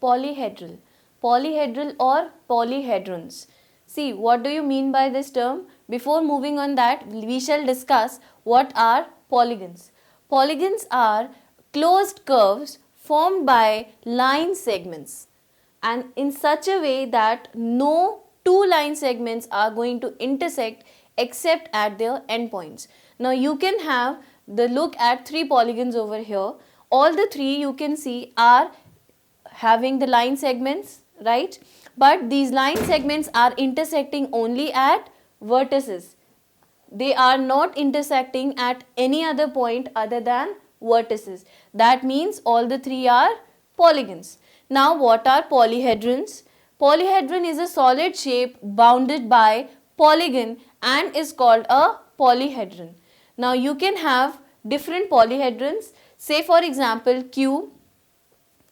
Polyhedral. Polyhedral or polyhedrons. See, what do you mean by this term? Before moving on that, we shall discuss what are polygons. Polygons are closed curves formed by line segments, and in such a way that no two line segments are going to intersect except at their endpoints. Now you can have the look at three polygons over here. All the three you can see are having the line segments, right? But these line segments are intersecting only at vertices. They are not intersecting at any other point other than vertices. That means all the three are polygons. Now what are polyhedrons? Polyhedron is a solid shape bounded by polygon and is called a polyhedron. Now you can have different polyhedrons. Say for example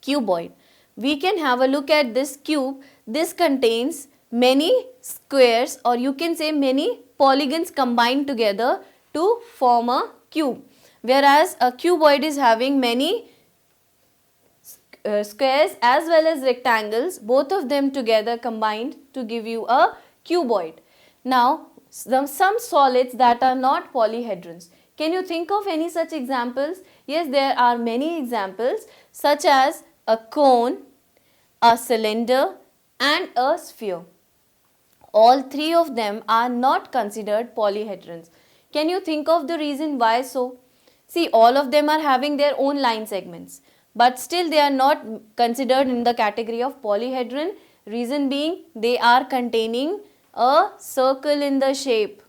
cuboid. We can have a look at this cube. This contains many squares, or you can say many polygons combined together to form a cube. Whereas a cuboid is having many squares as well as rectangles, both of them together combined to give you a cuboid. Now some solids that are not polyhedrons. Can you think of any such examples? Yes, there are many examples, such as a cone, a cylinder and a sphere. All three of them are not considered polyhedrons. Can you think of the reason why so? See, all of them are having their own line segments, but still they are not considered in the category of polyhedron. Reason being, they are containing a circle in the shape.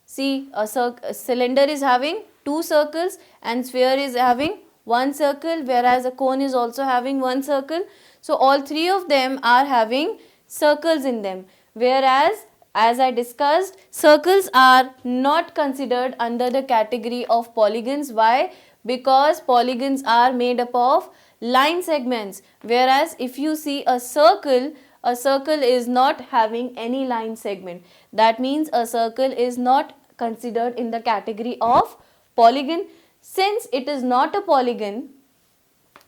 See, a cylinder is having two circles and sphere is having one circle, whereas a cone is also having one circle. So all three of them are having circles in them, whereas as I discussed, circles are not considered under the category of polygons. Why? Because polygons are made up of line segments, whereas if you see a circle is not having any line segment. That means a circle is not considered in the category of polygon. Since it is not a polygon,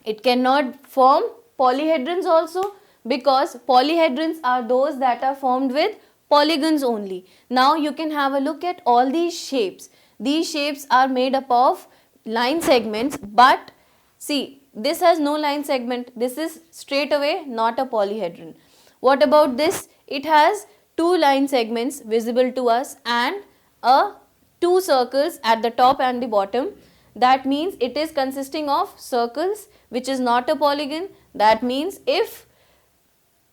it cannot form polyhedrons also, because polyhedrons are those that are formed with polygons only. Now you can have a look at all these shapes. These shapes are made up of line segments, but see, this has no line segment. This is straight away not a polyhedron. What about this? It has two line segments visible to us and two circles at the top and the bottom. That means it is consisting of circles, which is not a polygon. That means if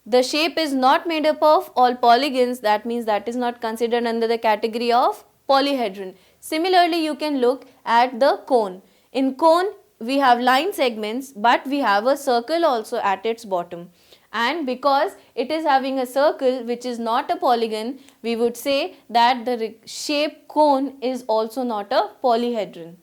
the shape is not made up of all polygons, that means that is not considered under the category of polyhedron. Similarly, you can look at the cone. In cone, we have line segments, but we have a circle also at its bottom. And because it is having a circle which is not a polygon, we would say that the shape cone is also not a polyhedron.